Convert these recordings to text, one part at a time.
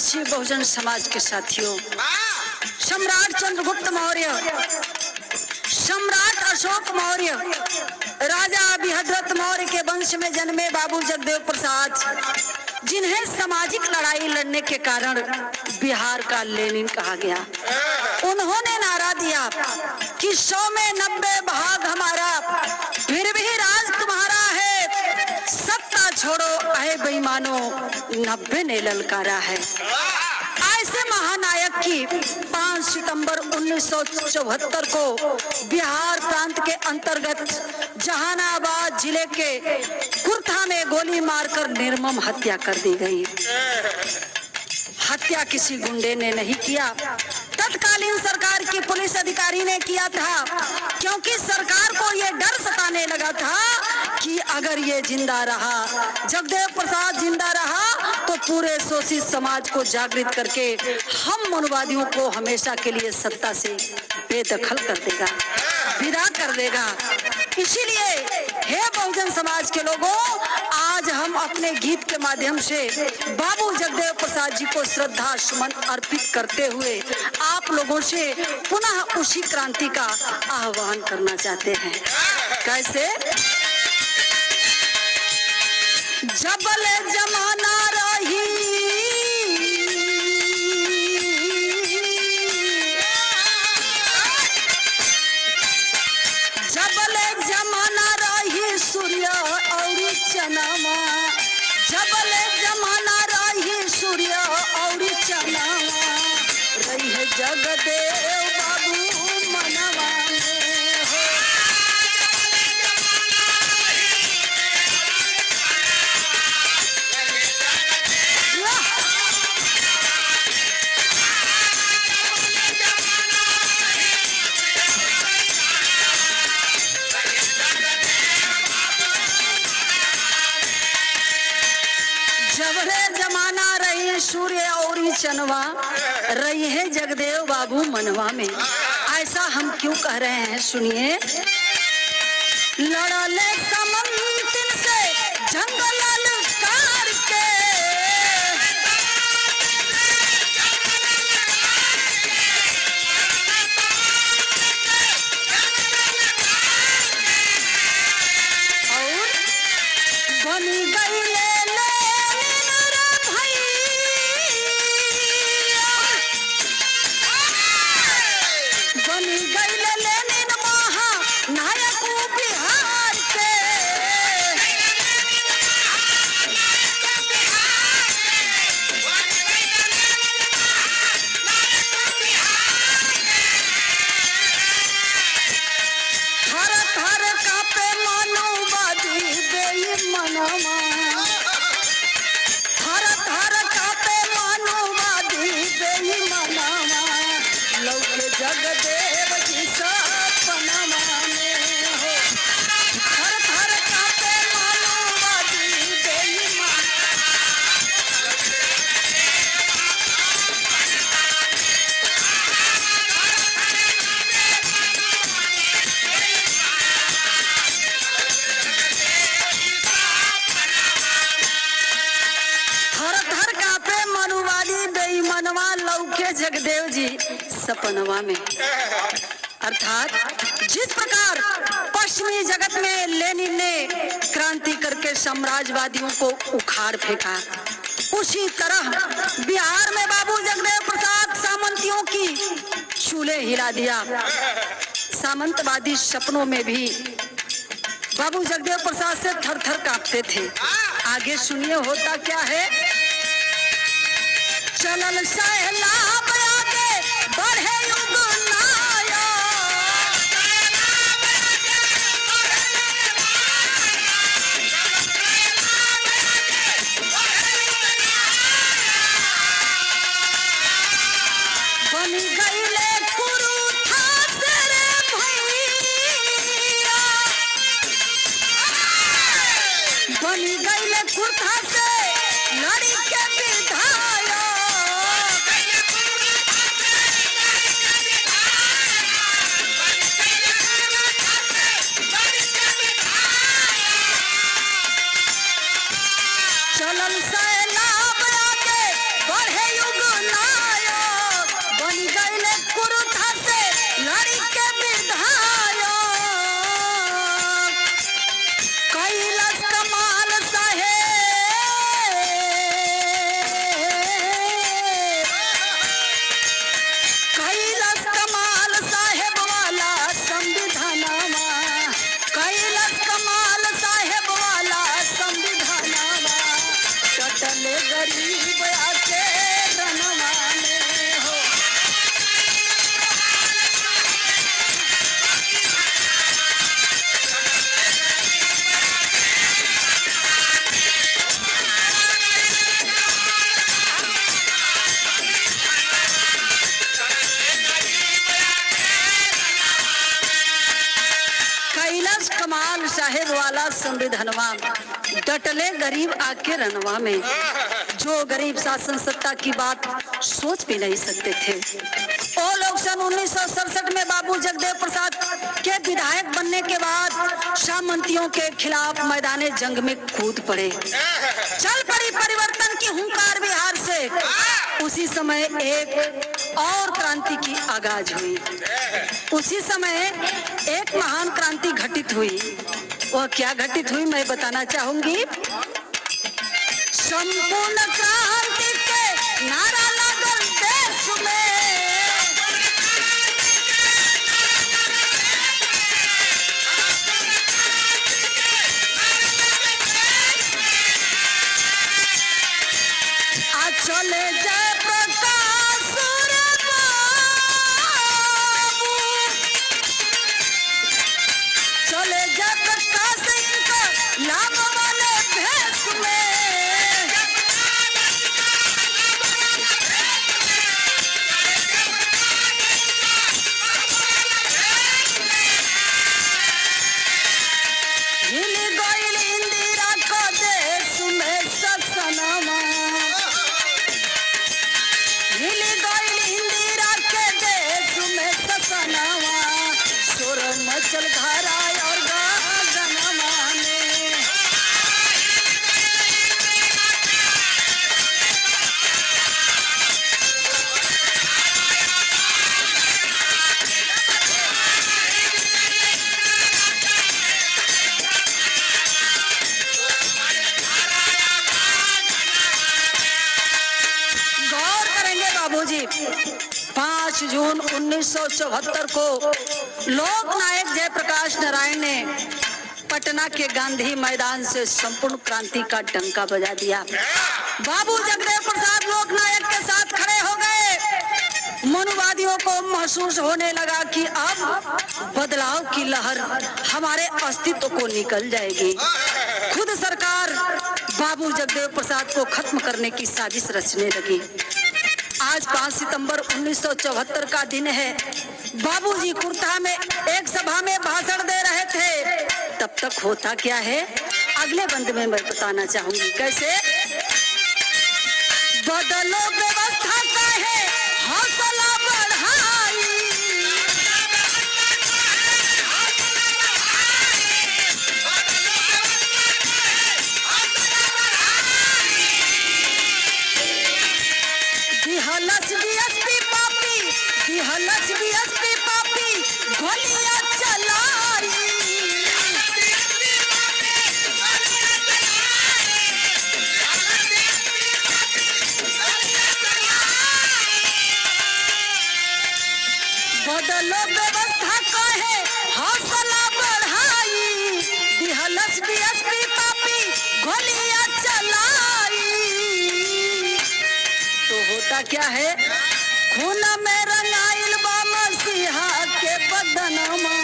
काशी बहुजन समाज के साथियों, सम्राट चंद्रगुप्त मौर्य, सम्राट अशोक मौर्य, राजा अभिहद्रथ मौर्य के वंश में जन्मे बाबू जगदेव प्रसाद, जिन्हें सामाजिक लड़ाई लड़ने के कारण बिहार का लेनिन कहा गया, उन्होंने नारा दिया कि 100 में 90 भाग हमारा, फिर भी राज तुम्हारा है, सत्ता छोड़ो अहे बेईमानो, 90 ने ललकारा है। ऐसे महानायक की 5 सितंबर 1974 को बिहार प्रांत के अंतर्गत जहानाबाद जिले के कुर्था में गोली मारकर निर्मम हत्या कर दी गई। हत्या किसी गुंडे ने नहीं किया, तत्कालीन सरकार की पुलिस अधिकारी ने किया था, क्योंकि सरकार को यह डर सताने लगा था कि अगर ये जिंदा रहा, जगदेव प्रसाद जिंदा रहा, तो पूरे शोषित समाज को जागृत करके हम मनुवादियों को हमेशा के लिए सत्ता से बेदखल कर देगा, विदा कर देगा। इसीलिए हे बहुजन समाज के लोगों, आज हम अपने गीत के माध्यम से बाबू जगदेव प्रसाद जी को श्रद्धा सुमन अर्पित करते हुए आप लोगों से पुनः उसी क्रांति का आह्वान करना चाहते हैं। कैसे? जबल जमाना रही, जबल जमाना रही सूर्य और चंद्रमा, जबल जमाना रही सूर्य और चंद्रमा, रही है जगदेव बाबू मनवा में हो। जबले जमाना रही सूर्य और चंद्रमा, रही है जगदेव बाबू मनवा में। ऐसा हम क्यों कह रहे हैं, सुनिए। लड़ले समंतिन से जंगल ललकार के, और बनी गई जगदेव जी सपना में हो, थर थर कांपे मानववादी बेईमान। थर थर कांपे मानववादी बेईमानवा, लौके जगदेव जी सपनवा में। अर्थात जिस प्रकार पश्चिमी जगत में लेनिन ने क्रांति करके साम्राज्यवादियों को उखाड़ फेंका, उसी तरह बिहार में बाबू जगदेव प्रसाद सामंतियों की चूल्हे हिला दिया। सामंतवादी सपनों में भी बाबू जगदेव प्रसाद से थर थर कांपते थे। आगे सुनिए होता क्या है। चलल सैलाब आगे बढ़े युग नाया, बन गईले कुरुथा से रे भैया, बन गईले कुरुथा से लड़ी के विधायक, चलल सैलाब आगे बढ़े युग दस कमाल साहेब वाला संविधानवा, डटले गरीब आके रनवा में। जो गरीब शासन सत्ता की बात सोच भी नहीं सकते थे, वो लोग सन 1967 में बाबू जगदेव प्रसाद के विधायक बनने के बाद सामंतियों के खिलाफ मैदान जंग में कूद पड़े। चल पड़ी परिवर्तन की हुंकार बिहार से। उसी समय एक और क्रांति की आगाज हुई। उसी समय एक महान क्रांति घटित हुई। वह क्या घटित हुई मैं बताना चाहूंगी। संपूर्ण क्रांति के नारा लागल देश में, आज चले जय प्रकाश रे बाबू, चले जय प्रकाश इनका लाभ वाले भेष में। हिल गइल इंदिरा को देश में ससनमा, हिल गइल इंदिरा के देश में ससनवा, शोर मचल घरा और गगनमा में। गौर करेंगे बाबूजी, 5 जून 1974 को लोकनायक जयप्रकाश नारायण ने पटना के गांधी मैदान से संपूर्ण क्रांति का डंका बजा दिया। बाबू जगदेव प्रसाद लोकनायक के साथ खड़े हो गए। मनुवादियों को महसूस होने लगा कि अब बदलाव की लहर हमारे अस्तित्व को निकल जाएगी। खुद सरकार बाबू जगदेव प्रसाद को खत्म करने की साजिश रचने लगी। आज 5 सितंबर 1974 का दिन है। बाबूजी कुर्ता में एक सभा में भाषण दे रहे थे। तब तक होता क्या है अगले बंद में मैं बताना चाहूंगी। कैसे बदलो व्यवस्था का है हौसला बढ़ाई, दिहलस डीएसपी पापी, दिहलस डीएसपी पापी गोलियां चलाई। बदलो व्यवस्था का है हौसला बढ़ाई, दिहलस डीएसपी पापी गोलियां चलाई। तो होता क्या है खून में रंगाइल बा मसीहा के बदनमा,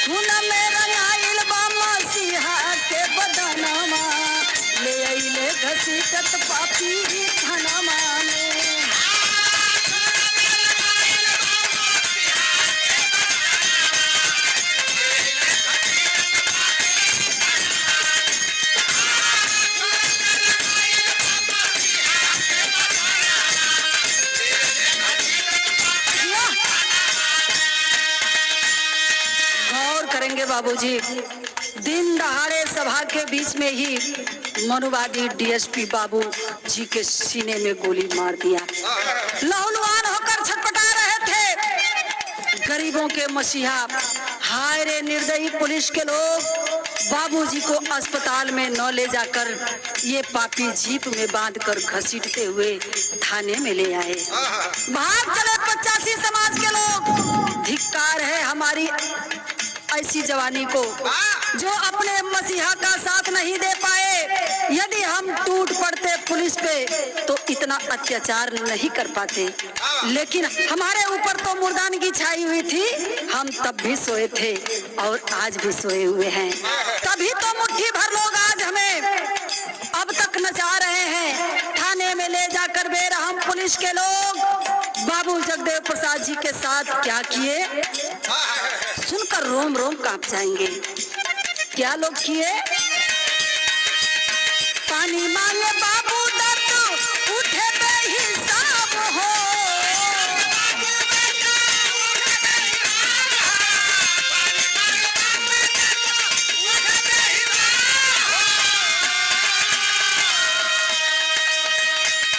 खून में रंगाइल बा मसीहा के बदनमा, ले अइले घसीटत पापी धनमा में। करेंगे बाबूजी, दिन दहाड़े सभा के बीच में ही मनुवादी डीएसपी बाबू जी के सीने में गोली मार दिया। लहूलुहान होकर छटपटा रहे थे गरीबों के मसीहा। हाय रे निर्दयी पुलिस के लोग, बाबूजी को अस्पताल में न ले जाकर ये पापी जीप में बांधकर घसीटते हुए थाने में ले आए। भाग चले 85 समाज के लोग। धिक्कार है हमारी ऐसी जवानी को जो अपने मसीहा का साथ नहीं दे पाए। यदि हम टूट पड़ते पुलिस पे तो इतना अत्याचार नहीं कर पाते, लेकिन हमारे ऊपर तो मुर्दानगी छाई हुई थी। हम तब भी सोए थे और आज भी सोए हुए हैं। तभी तो मुट्ठी भर लोग आज हमें अब तक नचा रहे हैं। थाने में ले जाकर बेरहम पुलिस के लोग बाबू जगदेव प्रसाद जी के साथ क्या किए सुनकर रोम रोम कांप जाएंगे। क्या लोग किए? पानी मांगे बाबू दर्द उठे बेहिसाब हो।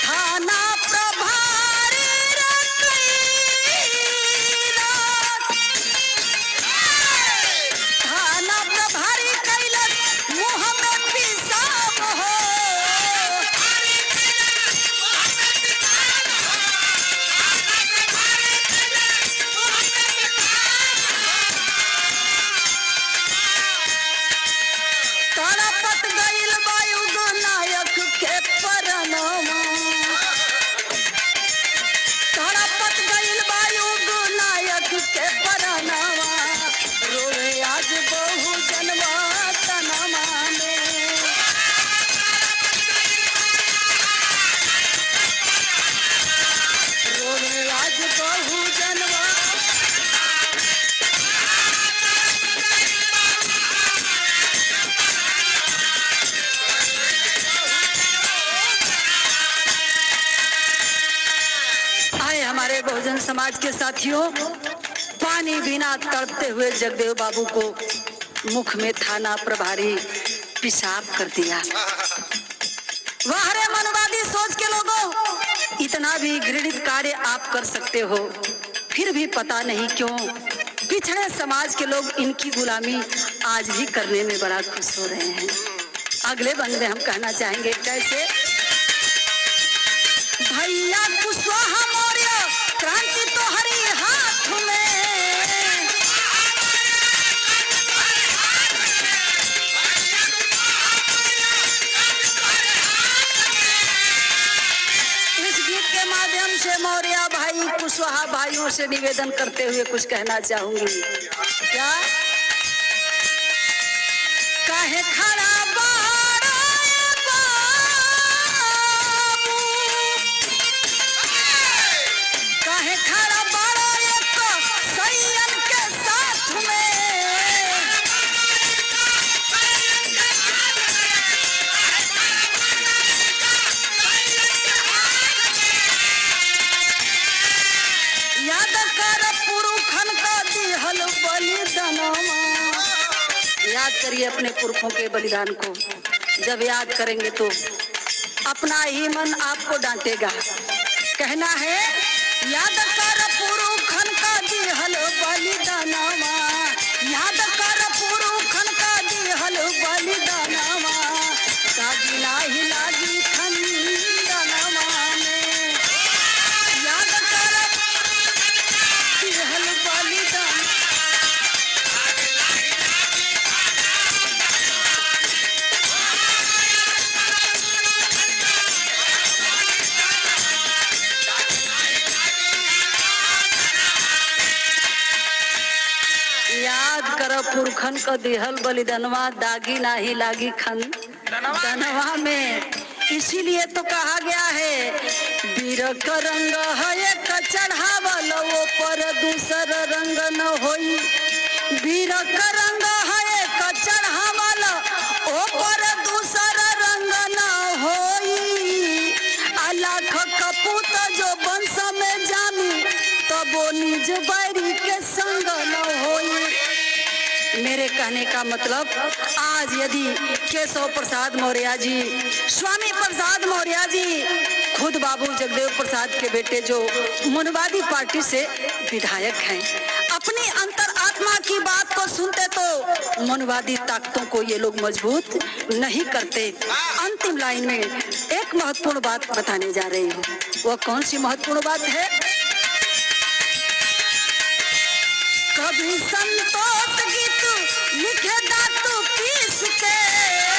थाना प्रभारी थाना प्रभारी कैलस मुँह में पिसाब हो। तड़पत गइल वायुग नायक के परनवा। तड़पत गइल वायुग नायक के परनवा। रोवे आज बहु जनवा तनमा में। रोवे आज बहु जनवा। आए हमारे बहुजन समाज के साथियों, पानी बिना तड़पते हुए जगदेव बाबू को मुख में थाना प्रभारी पेशाब कर दिया। वाह रे मनवादी सोच के लोगों, इतना भी घृणित कार्य आप कर सकते हो, फिर भी पता नहीं क्यों पिछड़े समाज के लोग इनकी गुलामी आज भी करने में बड़ा खुश हो रहे हैं। अगले बंद में हम कहना चाहेंगे कैसे? भैया कुशवाहा मौर्य क्रांति तो हरी हाथ में। इस गीत के माध्यम से मौर्य भाई कुशवाहा भाइयों से निवेदन करते हुए कुछ कहना चाहूंगी। क्या? काहे खड़ा याद करिए अपने पुरखों के बलिदान को। जब याद करेंगे तो अपना ही मन आपको डांटेगा। कहना है याद कर पुरखन का दिहल बलिदानवा। याद कर पुरखन का दिहल बलिदानवा। दागी नाही लागी खंडनवा में। याद कर दिहल बलिदान। याद कर पुरखन का दिहल बलिदानवा। दागी नाही लागी खंडनवा में। इसीलिए तो कहा गया है वीर का रंग है का चढ़ावल वो पर दूसर रंग न होई। वीर का रंग है का चढ़ावल वो पर दूसर रंग न होई। लाख कपूत जो वंश में जामी तब वो निज बैरी के संग न होई। मेरे कहने का मतलब आज यदि केशव प्रसाद मौर्य जी, स्वामी प्रसाद मौर्य जी, खुद बाबू जगदेव प्रसाद के बेटे जो मनवादी पार्टी से विधायक हैं, अपनी अंतर आत्मा की बात को सुनते तो मनवादी ताकतों को ये लोग मजबूत नहीं करते। अंतिम लाइन में एक महत्वपूर्ण बात बताने जा रही हूँ। वह कौन सी महत्वपूर्ण बात है? कभी संतोष गीत लिखे दातु पीस के।